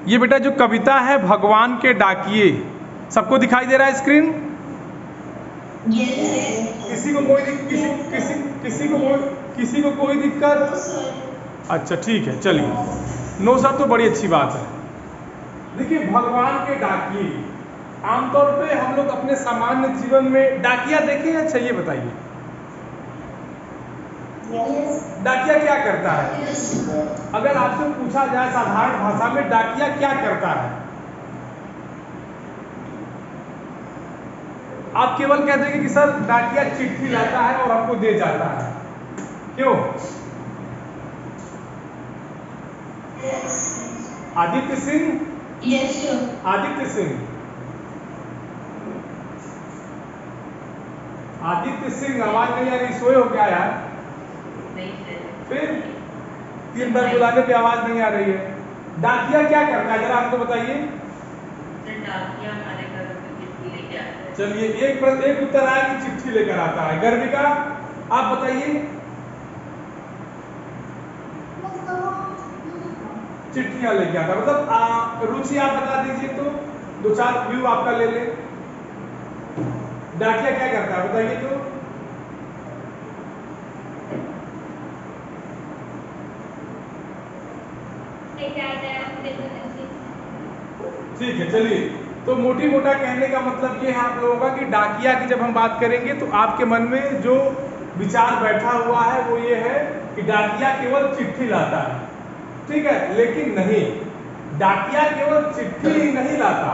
ये बेटा जो कविता है भगवान के डाकिए, सबको दिखाई दे रहा है स्क्रीन? किसी को कोई किसी को कोई दिक्कत? अच्छा ठीक है, चलिए। नो सर तो बड़ी अच्छी बात है। देखिए भगवान के डाकिए, आमतौर पे हम लोग अपने सामान्य जीवन में डाकिया देखे हैं? अच्छा ये बताइए, डाकिया क्या करता है? अगर आपसे पूछा जाए साधारण भाषा में डाकिया क्या करता है, आप केवल कह देंगे कि सर डाकिया चिट्ठी लाता है और हमको दे जाता है। क्यों? आदित्य सिंह? आदित्य सिंह, आदित्य सिंह, आवाज नहीं आ रही, सोए हो क्या यार? फिर 3 बार बुलाने पे आवाज नहीं आ रही है। डाकिया क्या करता है जरा हमको बताइए। चलिए एक उत्तर आया कि चिट्ठी लेकर आता है। गर्विका आप बताइए। चिट्ठियां लेके आता, मतलब रुचि आप बता दीजिए तो 2-4 व्यू आपका ले ले। डाकिया क्या करता है बताइए तो। ठीक है, चलिए। तो मोटी मोटा कहने का मतलब ये है आप लोगों का कि डाकिया की जब हम बात करेंगे तो आपके मन में जो विचार बैठा हुआ है वो ये है कि डाकिया केवल चिट्ठी लाता है। ठीक है, लेकिन नहीं, डाकिया केवल चिट्ठी ही नहीं लाता,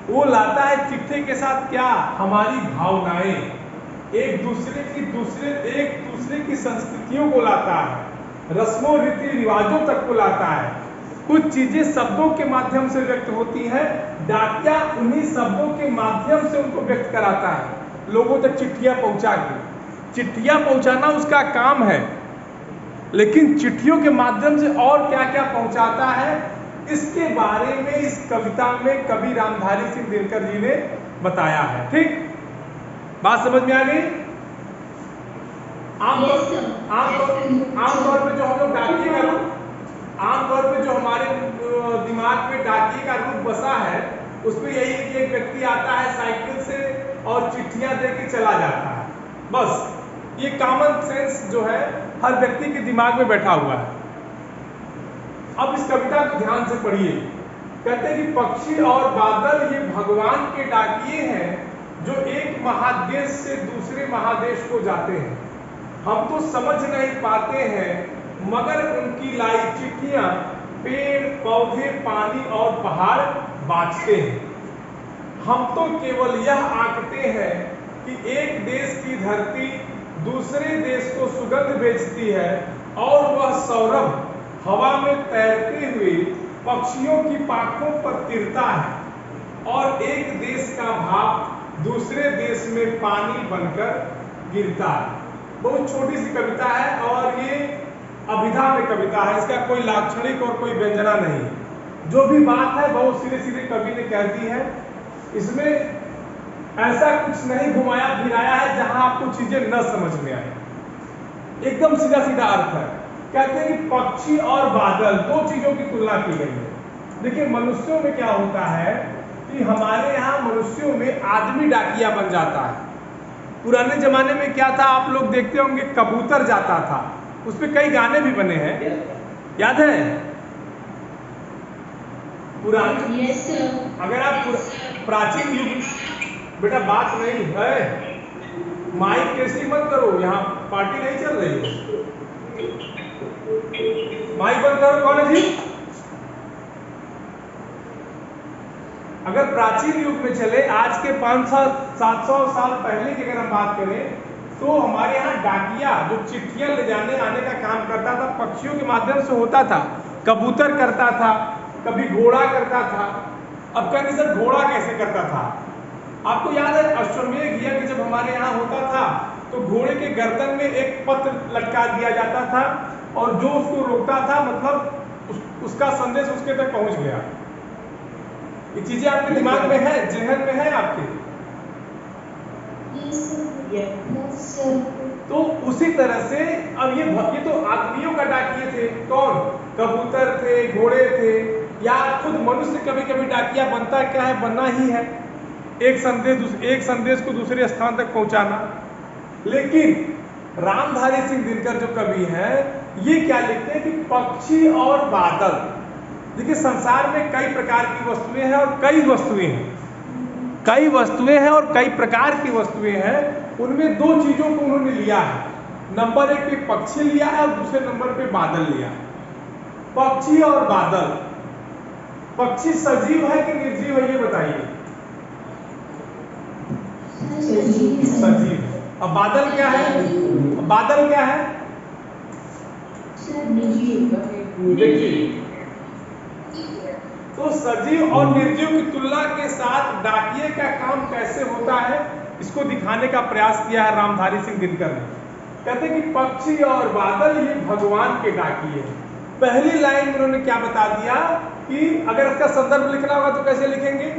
वो लाता है चिट्ठी के साथ क्या? हमारी भावनाएं, एक दूसरे की संस्कृतियों को लाता है, रस्मों रीति रिवाजों तक को लाता है। कुछ चीजें शब्दों के माध्यम से व्यक्त होती है, डाकिया उन्हीं शब्दों के माध्यम से उनको व्यक्त कराता है, लोगों तक चिट्ठियां पहुंचा के। चिट्ठियां पहुंचाना उसका काम है, लेकिन चिट्ठियों के माध्यम से और क्या क्या पहुंचाता है, इसके बारे में इस कविता में कवि रामधारी सिंह दिनकर जी ने बताया है। ठीक, बात समझ में आ गई? आमतौर पे जो हम लोग डाकिए का रूप, आमतौर पे जो हमारे दिमाग में डाकिए का रूप बसा है, उसमें यही है कि एक व्यक्ति आता है साइकिल से और चिट्ठियां दे के चला जाता है। बस ये कॉमन सेंस जो है हर व्यक्ति के दिमाग में बैठा हुआ है। अब इस कविता को ध्यान से पढ़िए। कहते हैं कि पक्षी और बादल ये भगवान के डाकिए हैं जो एक महादेश से दूसरे महादेश को जाते हैं। हम तो समझ नहीं पाते हैं, मगर उनकी लाई चिट्ठियां पेड़ पौधे पानी और पहाड़ बांटते हैं। हम तो केवल यह आंकते हैं कि एक देश की धरती दूसरे देश को सुगंध भेजती है और वह सौरभ हवा में तैरते हुए पक्षियों की पाखों पर तिरता है और एक देश का भाव दूसरे देश में पानी बनकर गिरता है। बहुत छोटी सी कविता है और ये अभिधा में कविता है, इसका कोई लाक्षणिक और कोई व्यंजना नहीं। जो भी बात है बहुत सीधे सीधे कवि ने कह दी है। इसमें ऐसा कुछ नहीं घुमाया फिराया है जहां आपको चीजें न समझ में आए, एकदम सीधा सीधा अर्थ है। कहते हैं कि पक्षी और बादल दो चीजों की तुलना की गई है। देखिए मनुष्यों में क्या होता है कि हमारे यहाँ मनुष्यों में आदमी डाकिया बन जाता है। पुराने जमाने में क्या था आप लोग देखते होंगे, कबूतर जाता था, उस पर कई गाने भी बने हैं, याद है? पुराने अगर आप प्राचीन युग, बेटा बात नहीं है, माइक कैसी मत करो, यहाँ पार्टी नहीं चल रही है। माइक बंद करो। कौन है जी? अगर प्राचीन युग में चले, आज के 500-700 साल पहले की अगर हम बात करें, तो हमारे यहाँ डाकिया जो चिट्ठियां ले जाने आने का काम करता था पक्षियों के माध्यम से होता था। कबूतर करता था, कभी घोड़ा करता था। अब कहेंगे सर घोड़ा कैसे करता था? आपको याद है अश्वमेध यज्ञ जब हमारे यहाँ होता था तो घोड़े के गर्दन में एक पत्र लटका दिया जाता था और जो उसको रोकता था मतलब उसका संदेश उसके तक पहुंच गया। ये चीजें आपके दिमाग में है, जहन में है आपके? तो उसी तरह से अब ये तो आदमियों का डाकिए थे। कौन? कबूतर थे, घोड़े थे, या खुद मनुष्य कभी कभी डाकिया बनता क्या है, बनना ही है, एक संदेश को दूसरे स्थान तक पहुंचाना। लेकिन रामधारी सिंह दिनकर जो कवि हैं, ये क्या लिखते हैं कि पक्षी और बादल। देखिए संसार में कई प्रकार की वस्तुएं हैं और कई वस्तुएं हैं और कई प्रकार की वस्तुएं हैं। उनमें दो चीजों को उन्होंने लिया है, नंबर 1 पे पक्षी लिया है और दूसरे नंबर पे बादल लिया है। पक्षी और बादल, पक्षी सजीव है कि निर्जीव है, ये बताइए। सजीव। अब बादल क्या है, बादल क्या है, देखिए तो सजीव और निर्जीव की तुलना के साथ डाकिये का काम कैसे होता है, इसको दिखाने का प्रयास किया है रामधारी सिंह दिनकर ने। कहते हैं कि पक्षी और बादल ये भगवान के डाकिये हैं। पहली लाइन में उन्होंने क्या बता दिया कि अगर इसका संदर्भ लिखना होगा तो कैसे लिखेंगे।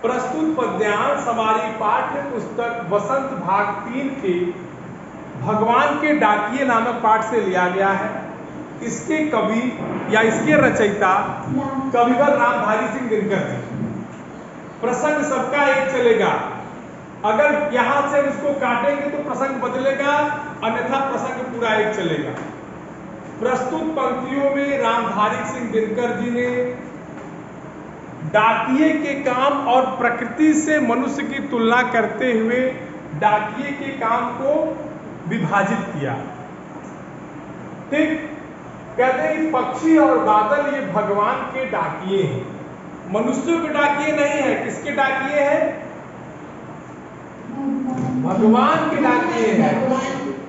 प्रस्तुत पद्यांश हमारी पाठ्य पुस्तक वसंत भाग 3 के भगवान के डाकिये नामक पाठ से लिया गया है। इसके कवि या इसके रचयिता कविवर रामधारी सिंह दिनकर जी। प्रसंग सबका एक चलेगा, अगर यहां से हम इसको काटेंगे तो प्रसंग बदलेगा, अन्यथा प्रसंग पूरा एक चलेगा। प्रस्तुत पंक्तियों में रामधारी सिंह दिनकर जी ने डाकिये के काम और प्रकृति से मनुष्य की तुलना करते हुए डाकिये के काम को विभाजित किया। ठीक, कहते हैं कि पक्षी और बादल ये भगवान के डाकिये हैं, मनुष्यों के डाकिये नहीं है। किसके डाकिये हैं, भगवान के डाकिये हैं,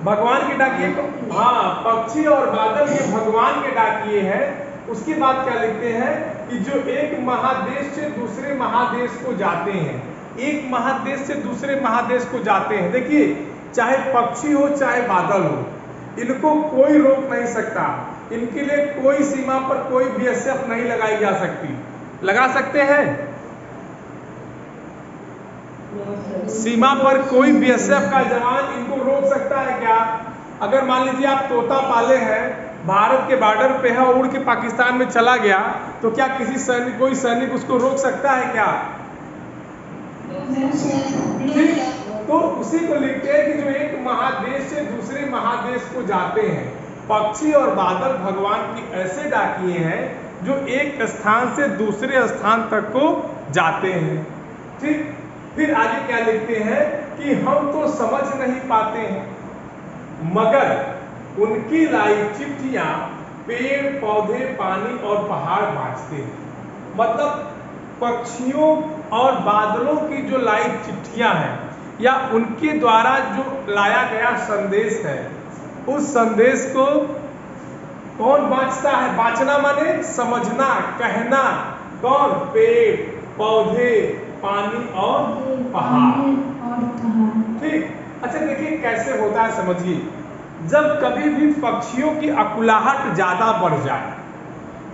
भगवान के डाकिये को, हाँ, पक्षी और बादल ये भगवान के डाकिये हैं। उसके बाद क्या लिखते हैं कि जो एक महादेश से दूसरे महादेश को जाते हैं, एक महादेश से दूसरे महादेश को जाते हैं। देखिए चाहे पक्षी हो चाहे बादल हो, इनको कोई रोक नहीं सकता, इनके लिए कोई सीमा पर कोई बीएसएफ नहीं लगाई जा सकती। लगा सकते हैं सीमा पर कोई बीएसएफ का जवान इनको रोक सकता है क्या? अगर मान लीजिए आप तोता पाले हैं, भारत के बॉर्डर पे है, उड़ के पाकिस्तान में चला गया, तो क्या कोई सैनिक उसको रोक सकता है क्या? ठीक, तो उसी को लिखते हैं कि जो एक महादेश से दूसरे महादेश को जाते हैं, पक्षी और बादल भगवान की ऐसे डाकिये हैं जो एक स्थान से दूसरे स्थान तक को जाते हैं। ठीक, फिर आगे क्या लिखते हैं कि हम तो समझ नहीं पाते हैं, मगर उनकी लाई चिट्ठियां पेड़ पौधे पानी और पहाड़ बाँचते हैं। मतलब पक्षियों और बादलों की जो लाई चिट्ठियां हैं या उनके द्वारा जो लाया गया संदेश है, उस संदेश को कौन बाँचता है? बाँचना माने समझना, कहना। कौन? पेड़ पौधे पानी और पहाड़। ठीक, अच्छा देखिए कैसे होता है, समझिए। जब कभी भी पक्षियों की अकुलाहट ज्यादा बढ़ जाए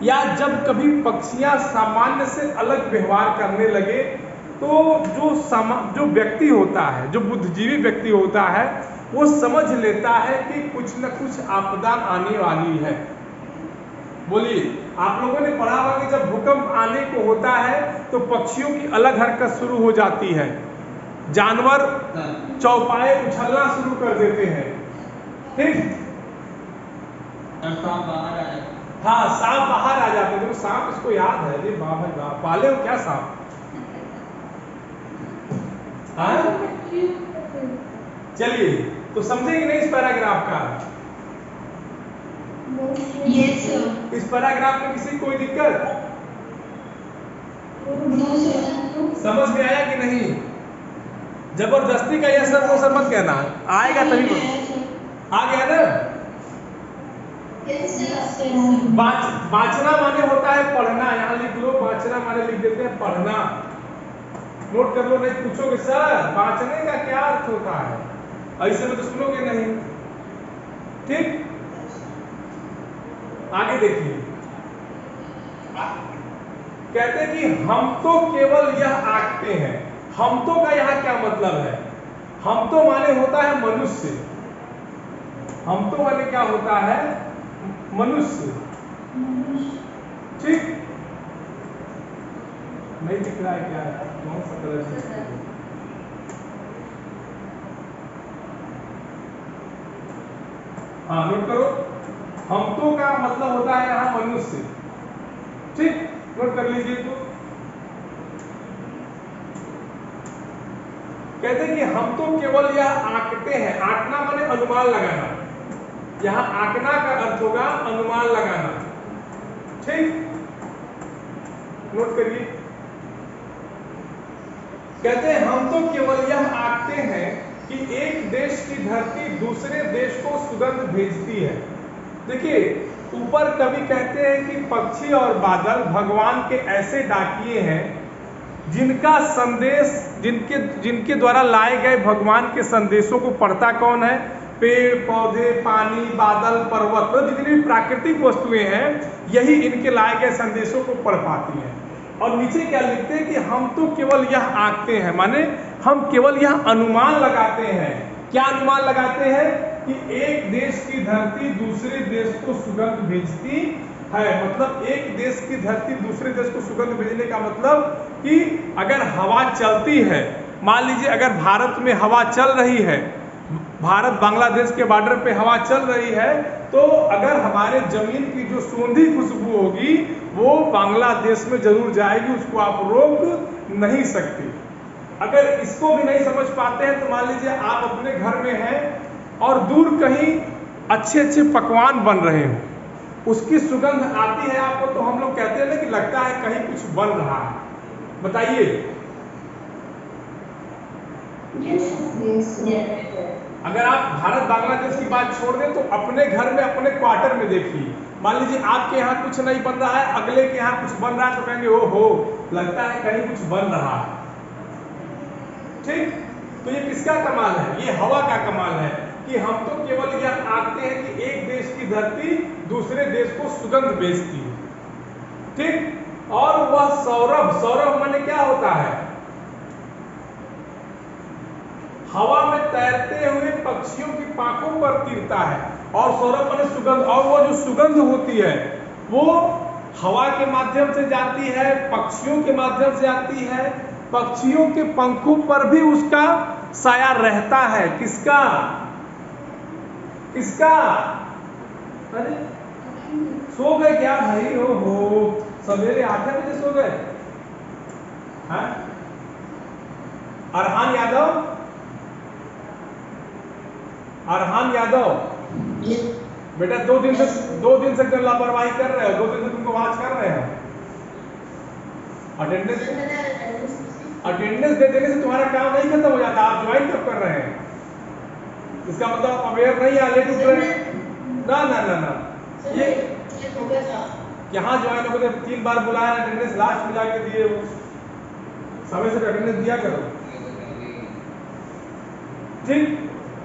या जब कभी पक्षियां सामान्य से अलग व्यवहार करने लगे, तो जो व्यक्ति होता है, जो बुद्धिजीवी व्यक्ति होता है, वो समझ लेता है कि कुछ न कुछ आपदा आने वाली है। बोलिए, आप लोगों ने पढ़ा होगा कि जब भूकंप आने को होता है तो पक्षियों की अलग हरकत शुरू हो जाती है, जानवर चौपाए उछलना शुरू कर देते हैं। ठीक, सांप बाहर आ जाते हैं। हाँ, सांप बाहर आ जाते हैं। तो सांप इसको याद है, ये वाह भाई वाह, पाले हो क्या सांप? हाँ, चलिए तो समझे कि नहीं इस पैराग्राफ का? इस पैराग्राफ में किसी कोई दिक्कत? समझ में आया कि नहीं? जबरदस्ती का यह सब वो सब मत कहना, आएगा तभी। आ गया ना? बाँचना माने होता है पढ़ना, यहाँ लिख लो, बाँचना माने लिख देते हैं पढ़ना। नोट कर लो, नहीं पूछोगे सर बाँचने का क्या अर्थ होता है, ऐसे में तो सुनोगे नहीं। ठीक, आगे देखिए, कहते हैं कि हम तो केवल यह आंकते हैं। हम तो का यहाँ क्या मतलब है? हम तो माने होता है मनुष्य। हम तो माने क्या होता है? मनुष्य। ठीक, नहीं दिख रहा है क्या है? कौन सा कलर? हाँ नोट करो, हमतो का मतलब होता है यहाँ मनुष्य। ठीक, नोट कर लीजिए। तो कहते हैं कि हम तो केवल यह आंकते हैं। आंकना माने अनुमान लगाना, यहाँ आंकना का अर्थ होगा अनुमान लगाना। ठीक, नोट करिए। कहते हैं हम तो केवल यह आंकते हैं कि एक देश की धरती दूसरे देश को सुगंध भेजती है। देखिए ऊपर कवि कहते हैं कि पक्षी और बादल भगवान के ऐसे डाकिए हैं जिनका संदेश, जिनके द्वारा लाए गए भगवान के संदेशों को पढ़ता कौन है? पेड़ पौधे, पानी, बादल, पर्वत, तो जितनी भी प्राकृतिक वस्तुएं हैं यही इनके लाए गए संदेशों को पढ़ पाती हैं। और नीचे क्या लिखते हैं कि हम तो केवल यह आंकते हैं, माने हम केवल यह अनुमान लगाते हैं। क्या अनुमान लगाते हैं? कि एक देश की धरती दूसरे देश को सुगंध भेजती है। मतलब एक देश की धरती दूसरे देश को सुगंध भेजने का मतलब कि अगर हवा चलती है, मान लीजिए अगर भारत में हवा चल रही है, भारत बांग्लादेश के बॉर्डर पे हवा चल रही है, तो अगर हमारे जमीन की जो सूंधी खुशबू होगी वो बांग्लादेश में जरूर जाएगी, उसको आप रोक नहीं सकते। अगर इसको भी नहीं समझ पाते हैं तो मान लीजिए आप अपने घर में हैं और दूर कहीं अच्छे अच्छे पकवान बन रहे हो, उसकी सुगंध आती है आपको, तो हम लोग कहते हैं ना कि लगता है कहीं कुछ बन रहा है। बताइए। अगर आप भारत बांग्लादेश की बात छोड़ दें तो अपने घर में, अपने क्वार्टर में देखिए, मान लीजिए आपके यहाँ कुछ नहीं बन रहा है, अगले के यहाँ कुछ बन रहा है, तो कहेंगे ओहो लगता है कहीं कुछ बन रहा है। ठीक, तो ये किसका कमाल है? ये हवा का कमाल है कि हम तो केवल यह आंकते हैं कि एक देश की धरती दूसरे देश को सुगंध भेजती है। ठीक, और वह सौरभ, सौरभ माने क्या होता है? हवा में तैरते हुए पक्षियों की पांखों पर तीरता है, और सौरभ माने सुगंध। और वो जो सुगंध होती है वो हवा के माध्यम से जाती है, पक्षियों के माध्यम से आती है, पक्षियों के पंखों पर भी उसका साया रहता है। किसका? किसका? अरे सो गए क्या भाई? हो सवेरे 8 बजे सो गए? हाँ, अरहान यादव, अरहान यादव बेटा 2 दिन से तुम लापरवाही कर रहे हो, 2 दिन से तुमको वाच कर रहे हो। अटेंडेंस दे देने से तुम्हारा काम नहीं खत्म हो जाता, आप ज्वाइन कब कर रहे हैं? इसका मतलब आप अवेयर नहीं है, लेट उठ रहे हैं। ना ना ना ना, ये यहाँ ज्वाइन हो गए 3 बार बुलाया, अटेंडेंस लास्ट में जाके दिए, वो समय से अटेंडेंस दिया करो। ठीक,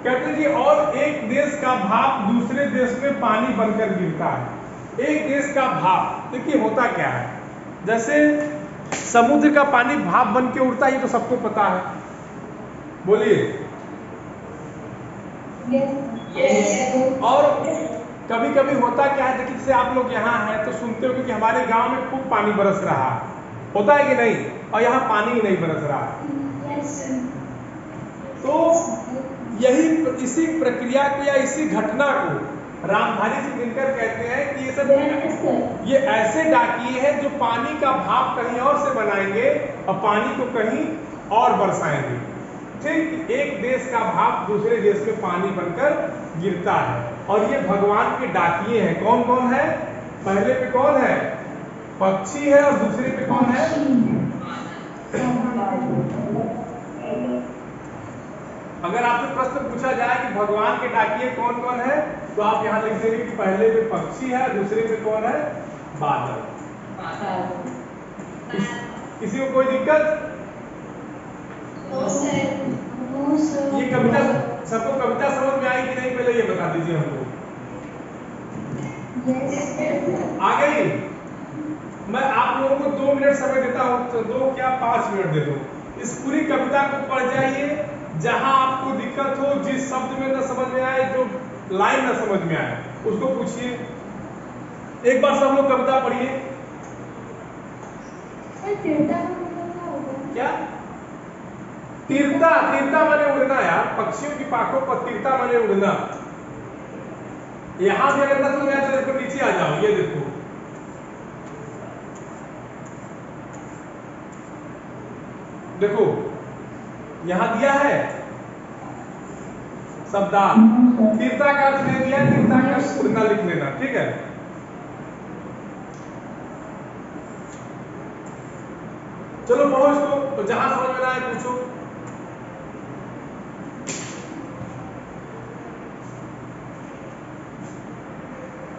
कहते हैं कि और एक देश का भाप दूसरे देश में पानी बनकर गिरता है। एक देश का भाप, देखिए होता क्या है, जैसे समुद्र का पानी भाप बन के उड़ता है, ये तो सबको पता है। बोलिए। और कभी कभी होता क्या है, देखिए जैसे आप लोग यहाँ हैं तो सुनते हो कि हमारे गांव में खूब पानी बरस रहा है, होता है कि नहीं? और यहाँ पानी ही नहीं बरस रहा है। तो यही, इसी प्रक्रिया को या इसी घटना को रामधारी सिंह दिनकर कहते हैं कि ये सब, ये ऐसे डाकिए हैं जो पानी का भाप कहीं और से बनाएंगे और पानी को कहीं और बरसाएंगे। ठीक, एक देश का भाप दूसरे देश में पानी बनकर गिरता है, और ये भगवान के डाकिए हैं। कौन कौन है? पहले पे कौन है? पक्षी है, और दूसरे पे कौन है? अगर आपसे प्रश्न पूछा जाए कि भगवान के डाकिए कौन कौन है, तो आप यहाँ लिख देंगे कि पहले पे पक्षी है, दूसरे पे कौन है? बादल। किसी को कोई दिक्कत? ये कविता, सबको कविता समझ में आई कि नहीं, पहले ये बता दीजिए हमको। आ गई? मैं आप लोगों को 2 मिनट समय देता हूँ, तो 2 क्या 5 मिनट दे दो। इस पूरी कविता को पढ़ जाइए, जहां आपको दिक्कत हो, जिस शब्द में ना समझ में आए, जो लाइन ना समझ में आए, उसको पूछिए। एक बार सब लोग कविता पढ़िए। क्या तीर्ता, तीर्ता माने उड़ना यार, पक्षियों की पाखों पर तीर्ता माने उड़ना। यहां भी अगर ना समझ आए तो देखो नीचे आ जाओ, ये देखो देखो यहां दिया है शब्दार्थ, तीर्था का अर्थ दे दिया, तीर्था का अर्थ उड़ना लिख लेना, ठीक है। चलो पढ़ो इसको, तो जहां समझ में ना आए पूछो।